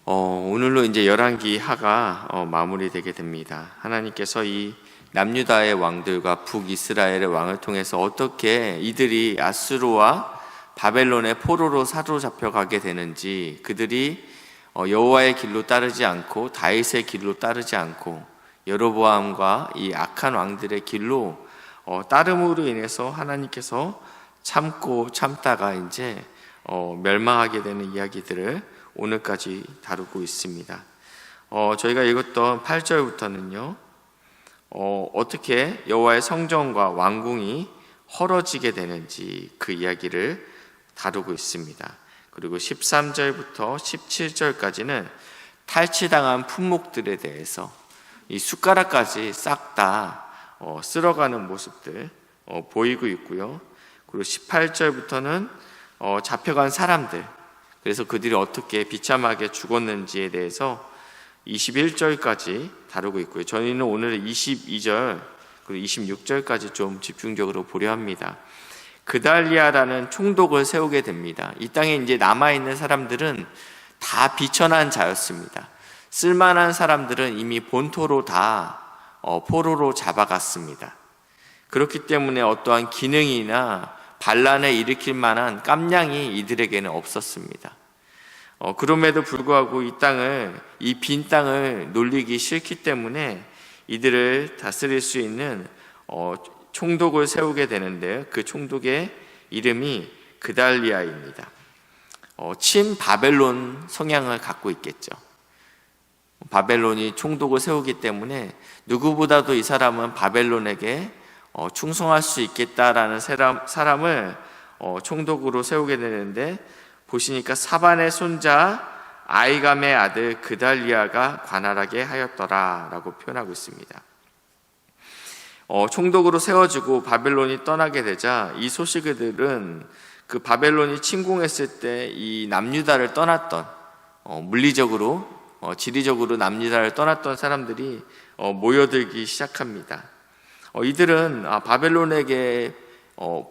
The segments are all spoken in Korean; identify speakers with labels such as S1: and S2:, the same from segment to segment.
S1: 오늘로 이제 열왕기 하가 마무리되게 됩니다. 하나님께서 이 남유다의 왕들과 북이스라엘의 왕을 통해서 어떻게 이들이 아수르와 바벨론의 포로로 사로잡혀 가게 되는지, 그들이 여호와의 길로 따르지 않고 다윗의 길로 따르지 않고 여로보암과 이 악한 왕들의 길로 따름으로 인해서 하나님께서 참고 참다가 이제 멸망하게 되는 이야기들을 오늘까지 다루고 있습니다. 저희가 읽었던 8절부터는요, 어떻게 여호와의 성전과 왕궁이 헐어지게 되는지 그 이야기를 다루고 있습니다. 그리고 13절부터 17절까지는 탈취당한 품목들에 대해서 이 숟가락까지 싹 다 쓸어가는 모습들 보이고 있고요. 그리고 18절부터는 잡혀간 사람들, 그래서 그들이 어떻게 비참하게 죽었는지에 대해서 21절까지 다루고 있고요. 저희는 오늘 22절 그리고 26절까지 좀 집중적으로 보려 합니다. 그달리아라는 총독을 세우게 됩니다. 이 땅에 이제 남아있는 사람들은 다 비천한 자였습니다. 쓸만한 사람들은 이미 본토로 다 포로로 잡아갔습니다. 그렇기 때문에 어떠한 기능이나 반란을 일으킬 만한 깜냥이 이들에게는 없었습니다. 그럼에도 불구하고 이 빈 땅을 놀리기 싫기 때문에 이들을 다스릴 수 있는 총독을 세우게 되는데, 그 총독의 이름이 그달리아입니다. 친바벨론 성향을 갖고 있겠죠. 바벨론이 총독을 세우기 때문에 누구보다도 이 사람은 바벨론에게 충성할 수 있겠다라는 사람을 총독으로 세우게 되는데, 보시니까 사반의 손자 아이감의 아들 그달리아가 관할하게 하였더라 라고 표현하고 있습니다. 총독으로 세워지고 바벨론이 떠나게 되자 이 소식들은 그 바벨론이 침공했을 때 이 남유다를 떠났던, 물리적으로 지리적으로 남유다를 떠났던 사람들이 모여들기 시작합니다. 이들은 바벨론에게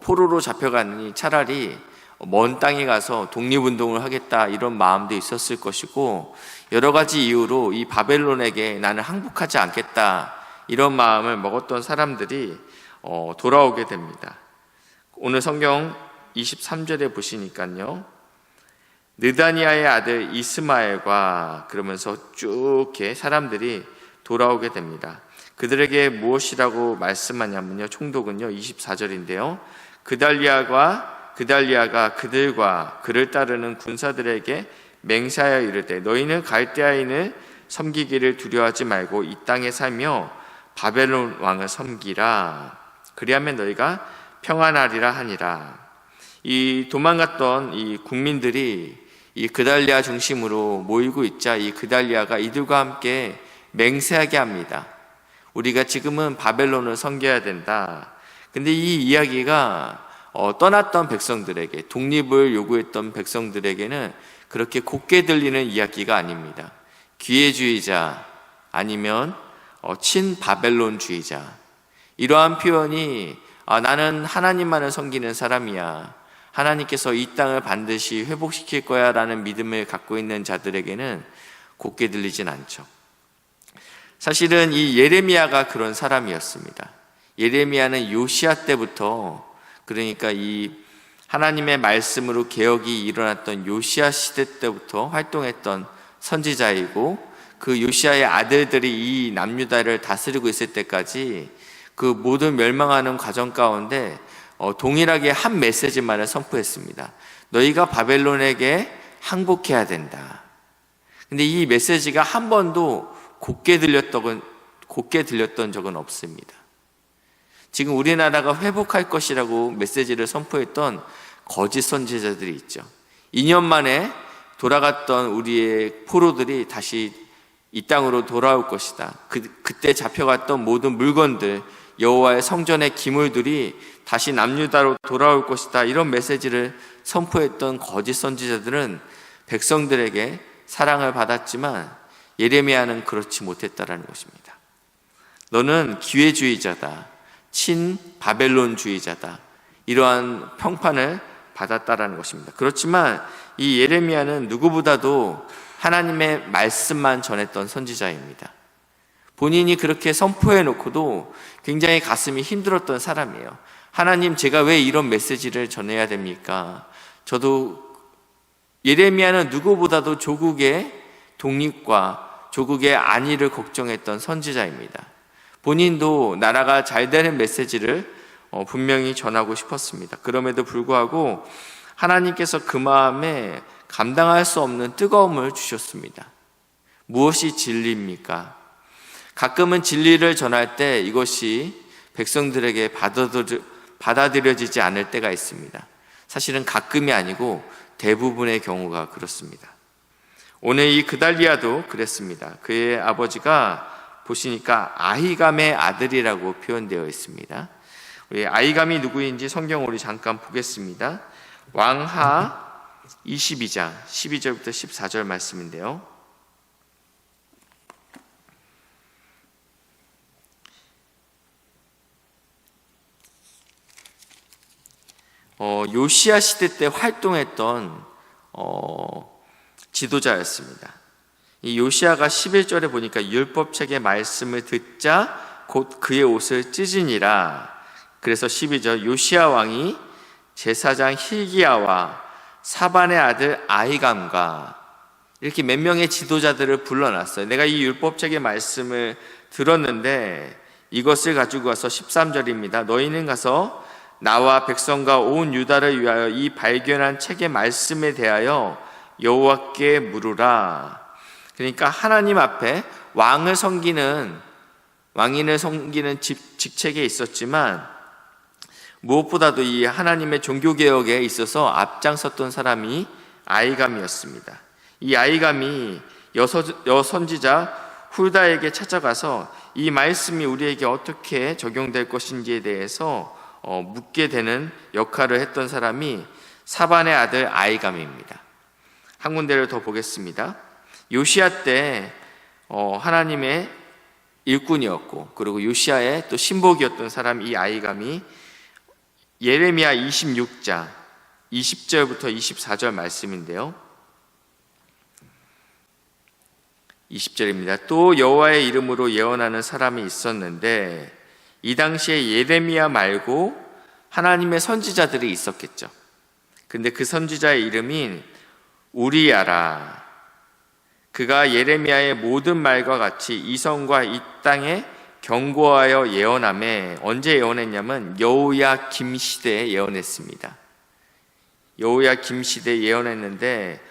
S1: 포로로 잡혀가니 차라리 먼 땅에 가서 독립운동을 하겠다, 이런 마음도 있었을 것이고, 여러 가지 이유로 이 바벨론에게 나는 항복하지 않겠다, 이런 마음을 먹었던 사람들이 돌아오게 됩니다. 오늘 성경 23절에 보시니까요, 느다니아의 아들 이스마엘과 그러면서 쭉 이렇게 사람들이 돌아오게 됩니다. 그들에게 무엇이라고 말씀하냐면요, 총독은요 24절인데요, 그달리아가 그들과 그를 따르는 군사들에게 맹세하여 이르되 너희는 갈대아인을 섬기기를 두려워하지 말고 이 땅에 살며 바벨론 왕을 섬기라. 그리하면 너희가 평안하리라 하니라. 이 도망갔던 이 국민들이 이 그달리아 중심으로 모이고 있자 이 그달리아가 이들과 함께 맹세하게 합니다. 우리가 지금은 바벨론을 섬겨야 된다. 근데 이 이야기가 떠났던 백성들에게, 독립을 요구했던 백성들에게는 그렇게 곱게 들리는 이야기가 아닙니다. 기회주의자 아니면 친바벨론주의자, 이러한 표현이 나는 하나님만을 섬기는 사람이야, 하나님께서 이 땅을 반드시 회복시킬 거야 라는 믿음을 갖고 있는 자들에게는 곱게 들리진 않죠. 사실은 이 예레미야가 그런 사람이었습니다. 예레미야는 요시야 때부터, 그러니까 이 하나님의 말씀으로 개혁이 일어났던 요시야 시대 때부터 활동했던 선지자이고, 그 요시야의 아들들이 이 남유다를 다스리고 있을 때까지 그 모든 멸망하는 과정 가운데 동일하게 한 메시지만을 선포했습니다. 너희가 바벨론에게 항복해야 된다. 근데 이 메시지가 한 번도 곱게 들렸던 적은 없습니다. 지금 우리나라가 회복할 것이라고 메시지를 선포했던 거짓 선지자들이 있죠. 2년 만에 돌아갔던 우리의 포로들이 다시 이 땅으로 돌아올 것이다. 그때 잡혀갔던 모든 물건들, 여호와의 성전의 기물들이 다시 남유다로 돌아올 것이다, 이런 메시지를 선포했던 거짓 선지자들은 백성들에게 사랑을 받았지만 예레미야는 그렇지 못했다라는 것입니다. 너는 기회주의자다, 친바벨론주의자다, 이러한 평판을 받았다라는 것입니다. 그렇지만 이 예레미야는 누구보다도 하나님의 말씀만 전했던 선지자입니다. 본인이 그렇게 선포해 놓고도 굉장히 가슴이 힘들었던 사람이에요. 하나님, 제가 왜 이런 메시지를 전해야 됩니까? 저도 예레미야는 누구보다도 조국의 독립과 조국의 안위를 걱정했던 선지자입니다. 본인도 나라가 잘 되는 메시지를 분명히 전하고 싶었습니다. 그럼에도 불구하고 하나님께서 그 마음에 감당할 수 없는 뜨거움을 주셨습니다. 무엇이 진리입니까? 가끔은 진리를 전할 때 이것이 백성들에게 받아들여지지 않을 때가 있습니다. 사실은 가끔이 아니고 대부분의 경우가 그렇습니다. 오늘 이 그달리아도 그랬습니다. 그의 아버지가 보시니까 아히감의 아들이라고 표현되어 있습니다. 우리 아히감이 누구인지 성경 우리 잠깐 보겠습니다. 왕하 22장 12절부터 14절 말씀인데요. 요시야 시대 때 활동했던 지도자였습니다. 이 요시야가 11절에 보니까 율법책의 말씀을 듣자 곧 그의 옷을 찢으니라. 그래서 12절 요시야 왕이 제사장 hil기야와 사반의 아들 아히감과 이렇게 몇 명의 지도자들을 불러놨어요. 내가 이 율법책의 말씀을 들었는데 이것을 가지고 와서 13절입니다. 너희는 가서 나와 백성과 온 유다를 위하여 이 발견한 책의 말씀에 대하여 여호와께 물으라. 그러니까 하나님 앞에 왕인을 섬기는 직책에 있었지만 무엇보다도 이 하나님의 종교개혁에 있어서 앞장섰던 사람이 아히감이었습니다. 이 아히감이 여선지자 훌다에게 찾아가서 이 말씀이 우리에게 어떻게 적용될 것인지에 대해서 묻게 되는 역할을 했던 사람이 사반의 아들 아히감입니다. 한 군데를 더 보겠습니다. 요시야 때 하나님의 일꾼이었고 그리고 요시야의 또 신복이었던 사람 이 아히감이 예레미야 26장 20절부터 24절 말씀인데요. 20절입니다. 또 여호와의 이름으로 예언하는 사람이 있었는데 이 당시에 예레미야 말고 하나님의 선지자들이 있었겠죠. 근데 그 선지자의 이름이 우리야라. 그가 예레미야의 모든 말과 같이 이 성과 이 땅에 경고하여 예언하매 언제 예언했냐면 여호야김 시대에 예언했습니다. 여호야김 시대에 예언했는데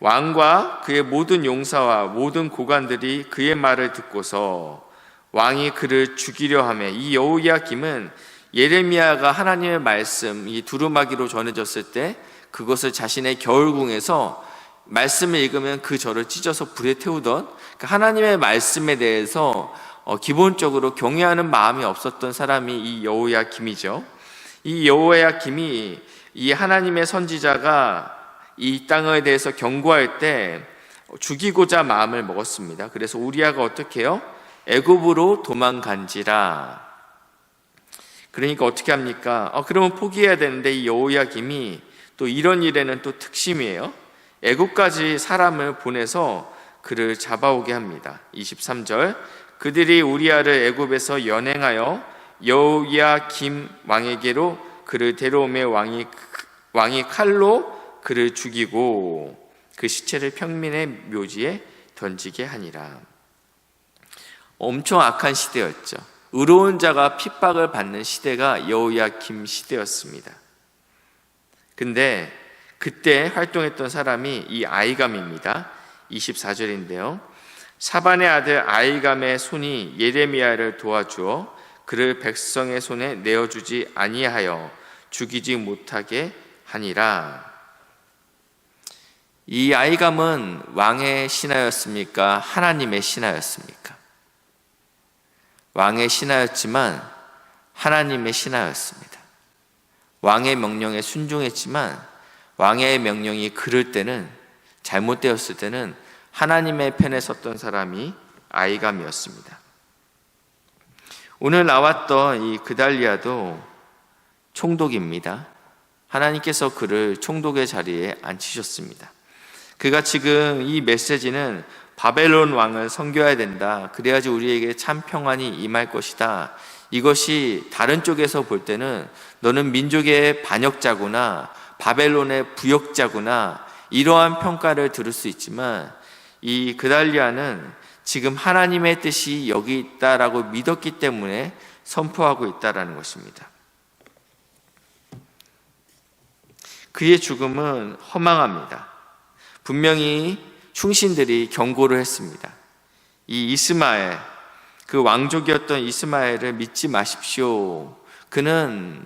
S1: 왕과 그의 모든 용사와 모든 고관들이 그의 말을 듣고서 왕이 그를 죽이려 하매 이 여호야김은 예레미야가 하나님의 말씀 이 두루마기로 전해졌을 때 그것을 자신의 겨울궁에서 말씀을 읽으면 그 절을 찢어서 불에 태우던 하나님의 말씀에 대해서 기본적으로 경외하는 마음이 없었던 사람이 이 여호야김이죠. 이 여호야김이 이 하나님의 선지자가 이 땅에 대해서 경고할 때 죽이고자 마음을 먹었습니다. 그래서 우리야가 어떻게 해요? 애굽으로 도망간지라. 그러니까 어떻게 합니까? 그러면 포기해야 되는데 이 여호야김이 또 이런 일에는 또 특심이에요. 애굽까지 사람을 보내서 그를 잡아오게 합니다. 23절 그들이 우리야를 애굽에서 연행하여 여호야김 왕에게로 그를 데려오매 왕이 칼로 그를 죽이고 그 시체를 평민의 묘지에 던지게 하니라. 엄청 악한 시대였죠. 의로운 자가 핍박을 받는 시대가 여호야김 시대였습니다. 근데 그때 활동했던 사람이 이 아히감입니다. 24절인데요. 사반의 아들 아히감의 손이 예레미야를 도와주어 그를 백성의 손에 내어주지 아니하여 죽이지 못하게 하니라. 이 아히감은 왕의 신하였습니까? 하나님의 신하였습니까? 왕의 신하였지만 하나님의 신하였습니다. 왕의 명령에 순종했지만 왕의 명령이 그럴 때는 잘못되었을 때는 하나님의 편에 섰던 사람이 아히감이었습니다. 오늘 나왔던 이 그달리아도 총독입니다. 하나님께서 그를 총독의 자리에 앉히셨습니다. 그가 지금 이 메시지는 바벨론 왕을 섬겨야 된다. 그래야지 우리에게 참 평안이 임할 것이다. 이것이 다른 쪽에서 볼 때는 너는 민족의 반역자구나, 바벨론의 부역자구나, 이러한 평가를 들을 수 있지만 이 그달리아는 지금 하나님의 뜻이 여기 있다라고 믿었기 때문에 선포하고 있다라는 것입니다. 그의 죽음은 허망합니다. 분명히 충신들이 경고를 했습니다. 이 이스마엘, 그 왕족이었던 이스마엘을 믿지 마십시오. 그는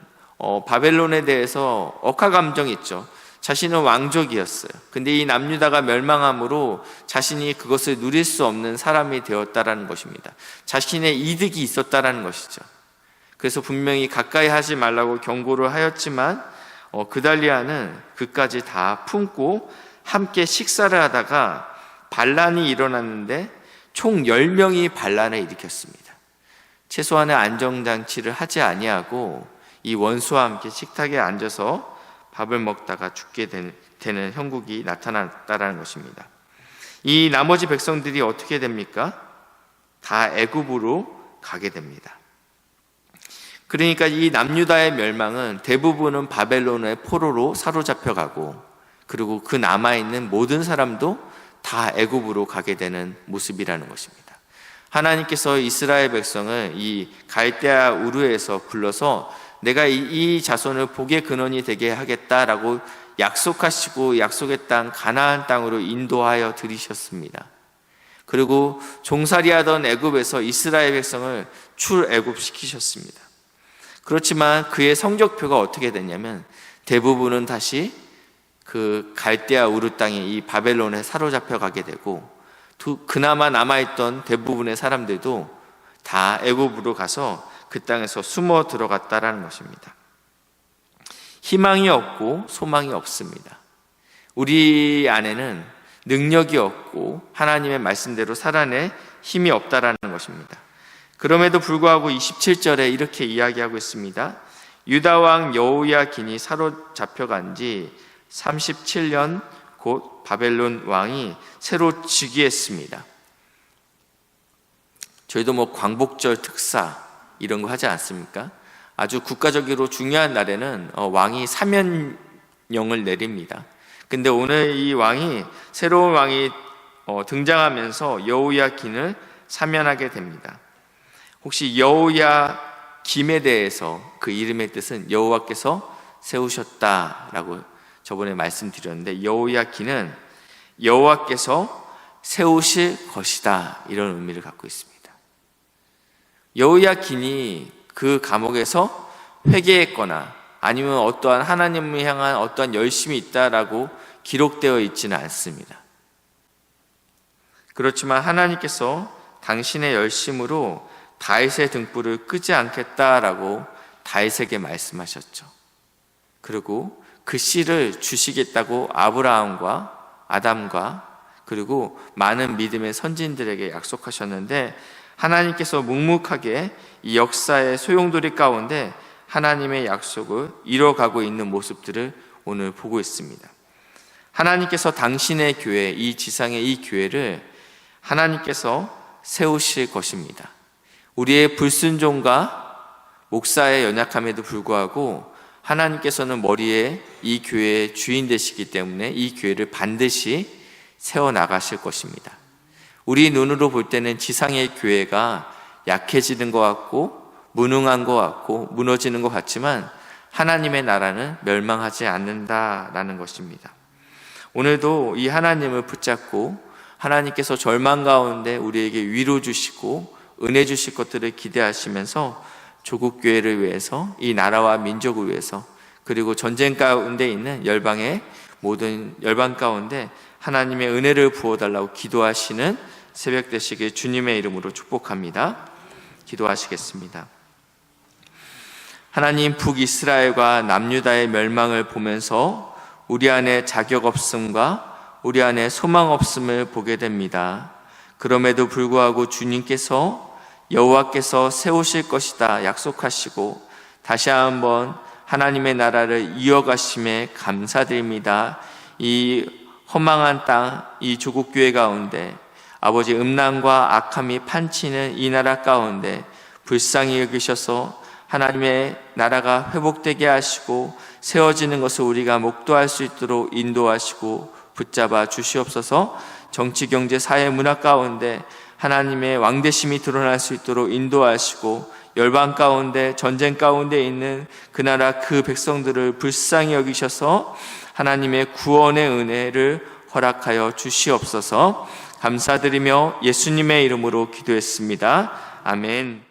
S1: 바벨론에 대해서 억하 감정이 있죠. 자신은 왕족이었어요. 근데 이 남유다가 멸망함으로 자신이 그것을 누릴 수 없는 사람이 되었다라는 것입니다. 자신의 이득이 있었다라는 것이죠. 그래서 분명히 가까이 하지 말라고 경고를 하였지만 그달리아는 그까지 다 품고 함께 식사를 하다가 반란이 일어났는데 총 10명이 반란을 일으켰습니다. 최소한의 안정장치를 하지 아니하고 이 원수와 함께 식탁에 앉아서 밥을 먹다가 죽게 되는 형국이 나타났다는 것입니다. 이 나머지 백성들이 어떻게 됩니까? 다 애굽으로 가게 됩니다. 그러니까 이 남유다의 멸망은 대부분은 바벨론의 포로로 사로잡혀가고, 그리고 그 남아있는 모든 사람도 다 애굽으로 가게 되는 모습이라는 것입니다. 하나님께서 이스라엘 백성을 이 갈대아 우르에서 불러서 내가 이 자손을 복의 근원이 되게 하겠다라고 약속하시고 약속의 땅 가나안 땅으로 인도하여 들이셨습니다. 그리고 종살이하던 애굽에서 이스라엘 백성을 출애굽시키셨습니다. 그렇지만 그의 성적표가 어떻게 됐냐면 대부분은 다시 그 갈대아 우르 땅에 이 바벨론에 사로잡혀 가게 되고, 그나마 남아있던 대부분의 사람들도 다 애굽으로 가서 그 땅에서 숨어 들어갔다라는 것입니다. 희망이 없고 소망이 없습니다. 우리 안에는 능력이 없고 하나님의 말씀대로 살아낼 힘이 없다라는 것입니다. 그럼에도 불구하고 27절에 이렇게 이야기하고 있습니다. 유다 왕 여호야긴이 사로잡혀간 지 37년 곧 바벨론 왕이 새로 즉위했습니다. 저희도 광복절 특사 이런 거 하지 않습니까? 아주 국가적으로 중요한 날에는 왕이 사면령을 내립니다. 근데 오늘 이 왕이, 새로운 왕이 등장하면서 여호야긴을 사면하게 됩니다. 혹시 여호야김에 대해서 그 이름의 뜻은 여호와께서 세우셨다라고 저번에 말씀드렸는데, 여호야긴은 여호와께서 세우실 것이다, 이런 의미를 갖고 있습니다. 여호야긴이 그 감옥에서 회개했거나 아니면 어떠한 하나님을 향한 어떠한 열심이 있다라고 기록되어 있지는 않습니다. 그렇지만 하나님께서 당신의 열심으로 다윗의 등불을 끄지 않겠다라고 다윗에게 말씀하셨죠. 그리고 그 씨를 주시겠다고 아브라함과 아담과 그리고 많은 믿음의 선진들에게 약속하셨는데, 하나님께서 묵묵하게 이 역사의 소용돌이 가운데 하나님의 약속을 이뤄가고 있는 모습들을 오늘 보고 있습니다. 하나님께서 당신의 교회, 이 지상의 이 교회를 하나님께서 세우실 것입니다. 우리의 불순종과 목사의 연약함에도 불구하고 하나님께서는 머리에 이 교회의 주인 되시기 때문에 이 교회를 반드시 세워나가실 것입니다. 우리 눈으로 볼 때는 지상의 교회가 약해지는 것 같고 무능한 것 같고 무너지는 것 같지만 하나님의 나라는 멸망하지 않는다라는 것입니다. 오늘도 이 하나님을 붙잡고 하나님께서 절망 가운데 우리에게 위로 주시고 은혜 주실 것들을 기대하시면서 조국 교회를 위해서, 이 나라와 민족을 위해서, 그리고 전쟁 가운데 있는 열방의 모든 열방 가운데 하나님의 은혜를 부어달라고 기도하시는 새벽 되시길 주님의 이름으로 축복합니다. 기도하시겠습니다. 하나님, 북이스라엘과 남유다의 멸망을 보면서 우리 안에 자격 없음과 우리 안에 소망 없음을 보게 됩니다. 그럼에도 불구하고 주님께서 여호와께서 세우실 것이다 약속하시고 다시 한번 하나님의 나라를 이어가심에 감사드립니다. 이 허망한 땅, 이 조국 교회 가운데 아버지 음란과 악함이 판치는 이 나라 가운데 불쌍히 여기셔서 하나님의 나라가 회복되게 하시고 세워지는 것을 우리가 목도할 수 있도록 인도하시고 붙잡아 주시옵소서. 정치, 경제, 사회, 문화 가운데 하나님의 왕대심이 드러날 수 있도록 인도하시고 열방 가운데 전쟁 가운데 있는 그 나라 그 백성들을 불쌍히 여기셔서 하나님의 구원의 은혜를 허락하여 주시옵소서. 감사드리며 예수님의 이름으로 기도했습니다. 아멘.